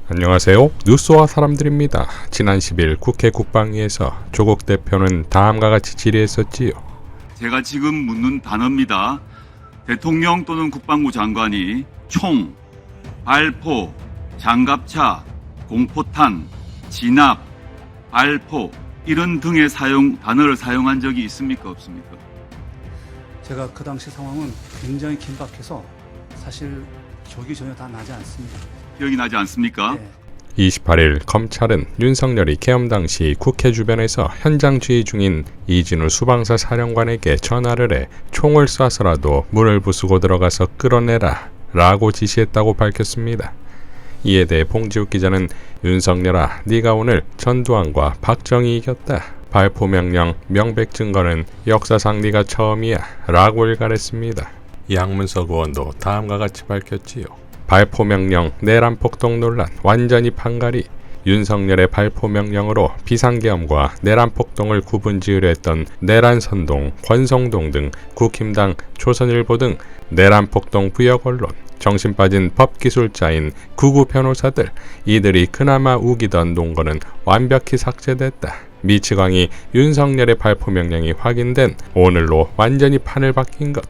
안녕하세요. 뉴스와 사람들입니다. 지난 10일 국회 국방위에서 조국 대표는 다음과 같이 질의했었지요. 제가 지금 묻는 단어입니다. 대통령 또는 국방부 장관이 총, 발포, 장갑차, 공포탄, 진압, 발포 이런 등의 단어를 사용한 적이 있습니까? 없습니까? 제가 그 당시 상황은 굉장히 긴박해서 사실 기억이 전혀 다 나지 않습니다. 기억이 나지 않습니까? 네. 28일 검찰은 윤석열이 계엄 당시 국회 주변에서 현장 주의 중인 이진우 수방사 사령관에게 전화를 해 총을 쏴서라도 문을 부수고 들어가서 끌어내라 라고 지시했다고 밝혔습니다. 이에 대해 봉지욱 기자는 윤석열아 네가 오늘 전두환과 박정희 이겼다. 발포 명령 명백 증거는 역사상 네가 처음이야 라고 일갈했습니다. 양문석 의원도 다음과 같이 밝혔지요. 발포 명령 내란 폭동 논란 완전히 판가리. 윤석열의 발포 명령으로 비상계엄과 내란 폭동을 구분지으려 했던 내란 선동, 권성동 등 국힘당, 조선일보 등 내란 폭동 부역 언론, 정신 빠진 법기술자인 구구 변호사들, 이들이 그나마 우기던 논거는 완벽히 삭제됐다. 미치광이 윤석열의 발포 명령이 확인된 오늘로 완전히 판을 바뀐 것.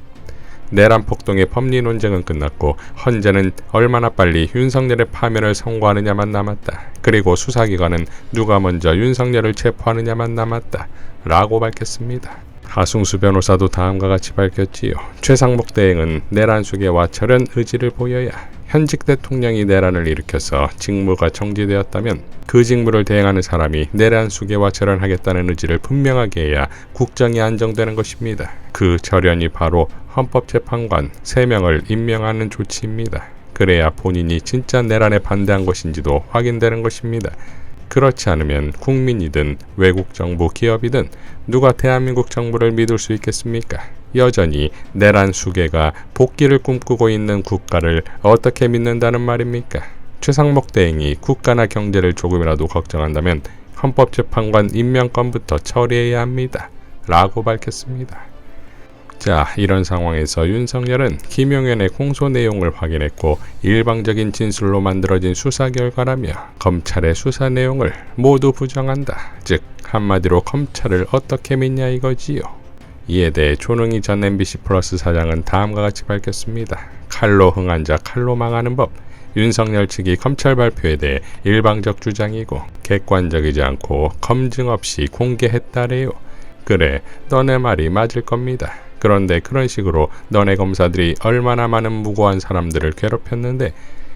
내란 폭동의 법리 논쟁은 끝났고 헌재는 얼마나 빨리 윤석열의 파면을 선고하느냐만 남았다. 그리고 수사기관은 누가 먼저 윤석열을 체포하느냐만 남았다. 라고 밝혔습니다. 하승수 변호사도 다음과 같이 밝혔지요. 최상목 대행은 내란 수계 와철은 의지를 보여야 현직 대통령이 내란을 일으켜서 직무가 정지되었다면 그 직무를 대행하는 사람이 내란 수계 와철을 하겠다는 의지를 분명하게 해야 국정이 안정되는 것입니다. 그 절연이 바로 헌법재판관 3명을 임명하는 조치입니다. 그래야 본인이 진짜 내란에 반대한 것인지도 확인되는 것입니다. 그렇지 않으면 국민이든 외국 정부 기업이든 누가 대한민국 정부를 믿을 수 있겠습니까? 여전히 내란 수괴가 복귀를 꿈꾸고 있는 국가를 어떻게 믿는다는 말입니까? 최상목 대행이 국가나 경제를 조금이라도 걱정한다면 헌법재판관 임명권부터 처리해야 합니다. 라고 밝혔습니다. 자, 이런 상황에서 윤석열은 김용현의 공소 내용을 확인했고 일방적인 진술로 만들어진 수사 결과라며 검찰의 수사 내용을 모두 부정한다. 즉 한마디로 검찰을 어떻게 믿냐 이거지요. 이에 대해 조능희 전 MBC 플러스 사장은 다음과 같이 밝혔습니다. 칼로 흥한 자 칼로 망하는 법. 윤석열 측이 검찰 발표에 대해 일방적 주장이고 객관적이지 않고 검증 없이 공개했다래요. 그래, 너네 말이 맞을 겁니다. 그런데 그런 식으로 너네 검사들이 얼마나 많은 무고한 사람들을 괴롭혔는데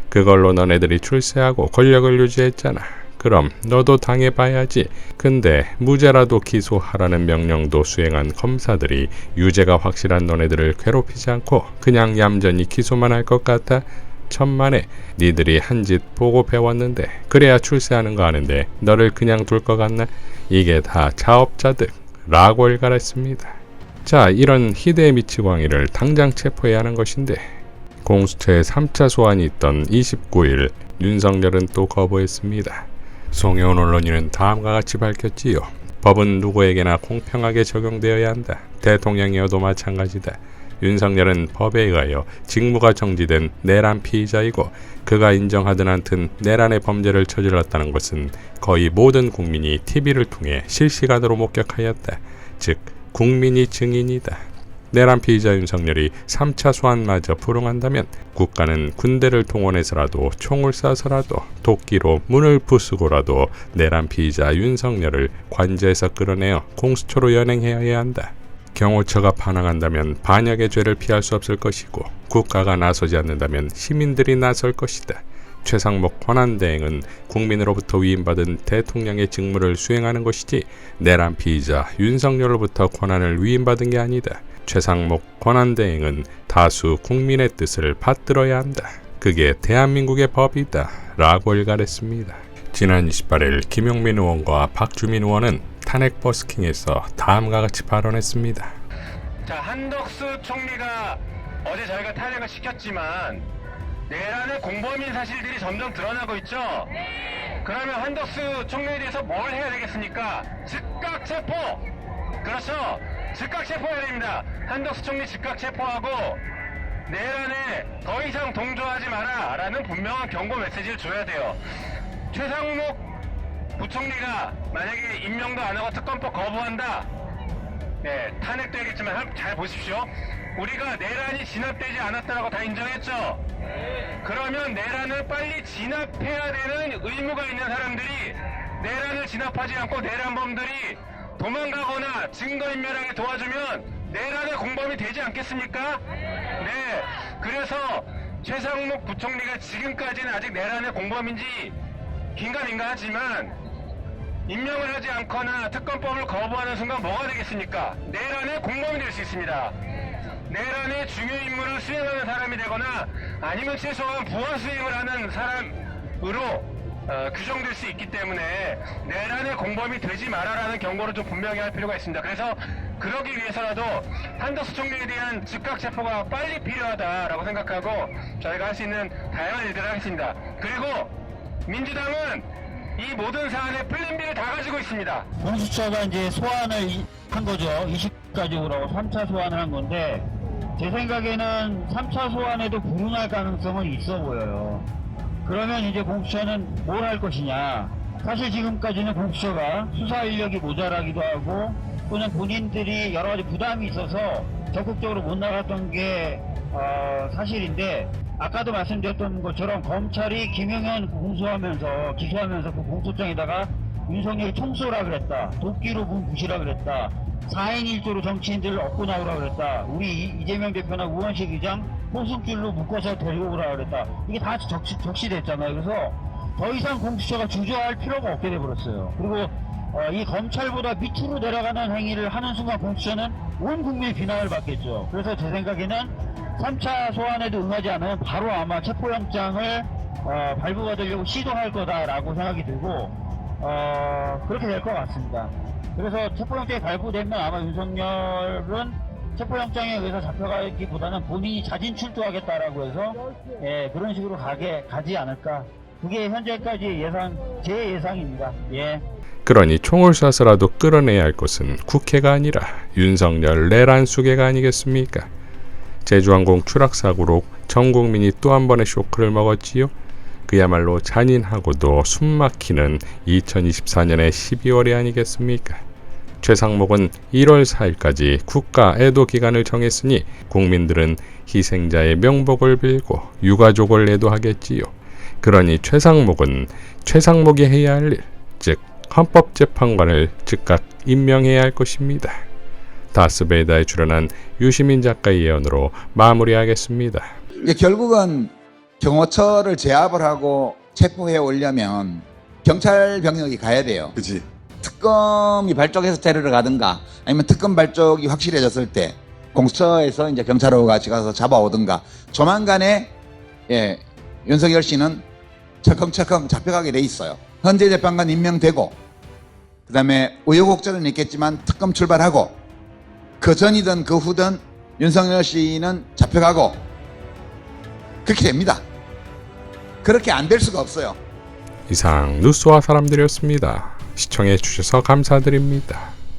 그걸로 너네들이 출세하고 권력을 유지했잖아. 그럼 너도 당해봐야지. 근데 무죄라도 기소하라는 명령도 수행한 검사들이 유죄가 확실한 너네들을 괴롭히지 않고 그냥 얌전히 기소만 할 것 같아? 천만에 니들이 한 짓 보고 배웠는데 그래야 출세하는 거 아는데 너를 그냥 둘 것 같나? 이게 다 자업자득 라고 일갈했습니다. 자, 이런 희대의 미치광이를 당장 체포해야 하는 것인데 공수처의 3차 소환이 있던 29일 윤석열은 또 거부했습니다. 송혜원 언론인은 다음과 같이 밝혔지요. 법은 누구에게나 공평하게 적용되어야 한다. 대통령이어도 마찬가지다. 윤석열은 법에 의하여 직무가 정지된 내란 피의자이고 그가 인정하든 않든 내란의 범죄를 저질렀다는 것은 거의 모든 국민이 TV를 통해 실시간으로 목격하였다. 즉 국민이 증인이다. 내란 피의자 윤석열이 3차 소환마저 불응한다면 국가는 군대를 동원해서라도 총을 쏴서라도 도끼로 문을 부수고라도 내란 피의자 윤석열을 관저에서 끌어내어 공수처로 연행해야 한다. 경호처가 반항한다면 반역의 죄를 피할 수 없을 것이고 국가가 나서지 않는다면 시민들이 나설 것이다. 최상목 권한대행은 국민으로부터 위임받은 대통령의 직무를 수행하는 것이지 내란 피의자 윤석열로부터 권한을 위임받은 게 아니다. 최상목 권한대행은 다수 국민의 뜻을 받들어야 한다. 그게 대한민국의 법이다. 라고 일갈했습니다. 지난 28일 김용민 의원과 박주민 의원은 탄핵 버스킹에서 다음과 같이 발언했습니다. 자, 한덕수 총리가 어제 저희가 탄핵을 시켰지만 내란의 공범인 사실들이 점점 드러나고 있죠? 그러면 한덕수 총리에 대해서 뭘 해야 되겠습니까? 즉각 체포! 그렇죠? 즉각 체포해야 됩니다. 한덕수 총리 즉각 체포하고 내란에 더 이상 동조하지 마라 라는 분명한 경고 메시지를 줘야 돼요. 최상목 부총리가 만약에 임명도 안 하고 특검법 거부한다. 네, 탄핵되겠지만 잘 보십시오. 우리가 내란이 진압되지 않았다고 다 인정했죠? 그러면 내란을 빨리 진압해야 되는 의무가 있는 사람들이 내란을 진압하지 않고 내란범들이 도망가거나 증거인멸하게 도와주면 내란의 공범이 되지 않겠습니까? 네, 그래서 최상목 부총리가 지금까지는 아직 내란의 공범인지 긴가민가하지만 임명을 하지 않거나 특검법을 거부하는 순간 뭐가 되겠습니까? 내란의 공범이 될 수 있습니다. 내란의 중요 임무를 수행하는 사람이 되거나 아니면 최소한 부하 수행을 하는 사람으로 규정될 수 있기 때문에 내란의 공범이 되지 말아라는 경고를 좀 분명히 할 필요가 있습니다. 그래서 그러기 위해서라도 한덕수 총리에 대한 즉각 체포가 빨리 필요하다라고 생각하고 저희가 할 수 있는 다양한 일들을 하겠습니다. 그리고 민주당은 이 모든 사안의 플랜 B를 다 가지고 있습니다. 공수처가 이제 소환을 한 거죠. 20가족으로 3차 소환을 한 건데 제 생각에는 3차 소환에도 불응할 가능성은 있어 보여요. 그러면 이제 공수처는 뭘 할 것이냐. 사실 지금까지는 공수처가 수사 인력이 모자라기도 하고 또는 본인들이 여러 가지 부담이 있어서 적극적으로 못 나갔던 게 사실인데 아까도 말씀드렸던 것처럼 검찰이 김영현 공수하면서 기소하면서 그 공소장에다가 윤석열이 총쏘라 그랬다. 도끼로 문 부시라 그랬다. 4인 1조로 정치인들을 얻고 나오라 그랬다. 우리 이재명 대표나 우원식 의장 호승줄로 묶어서 데리고 오라 그랬다. 이게 다 적시됐잖아요. 그래서 더 이상 공수처가 주저할 필요가 없게 돼버렸어요. 그리고 이 검찰보다 밑으로 내려가는 행위를 하는 순간 공수처는 온 국민의 비난을 받겠죠. 그래서 제 생각에는 3차 소환에도 응하지 않으면 바로 아마 체포영장을 발부받으려고 시도할 거다라고 생각이 들고 그렇게 될 것 같습니다. 그래서 체포영장이 발부되면 아마 윤석열은 체포영장에 의해서 잡혀가기보다는 본인이 자진 출두하겠다라고 해서 그런 식으로 가지 않을까. 그게 현재까지 제 예상입니다. 예. 그러니 총을 쏴서라도 끌어내야 할 것은 국회가 아니라 윤석열 내란 수계가 아니겠습니까? 제주항공 추락사고로 전 국민이 또 한 번의 쇼크를 먹었지요. 그야말로 잔인하고도 숨막히는 2024년의 12월이 아니겠습니까? 최상목은 1월 4일까지 국가 애도 기간을 정했으니 국민들은 희생자의 명복을 빌고 유가족을 애도하겠지요. 그러니 최상목이 해야 할 일, 즉 헌법재판관을 즉각 임명해야 할 것입니다. 다스베이다에 출연한 유시민 작가의 예언으로 마무리하겠습니다. 결국은 경호처를 제압을 하고 체포해 오려면 경찰 병력이 가야 돼요. 그치. 특검이 발족해서 테러를 가든가 아니면 특검 발족이 확실해졌을 때 공수처에서 이제 경찰하고 같이 가서 잡아오든가 조만간에 윤석열 씨는 철컹철컹 잡혀가게 돼 있어요. 헌재 재판관 임명되고 그 다음에 우여곡절은 있겠지만 특검 출발하고 그 전이든 그 후든 윤석열 씨는 잡혀가고 그렇게 됩니다. 그렇게 안 될 수가 없어요. 이상 뉴스와 사람들이었습니다. 시청해 주셔서 감사드립니다.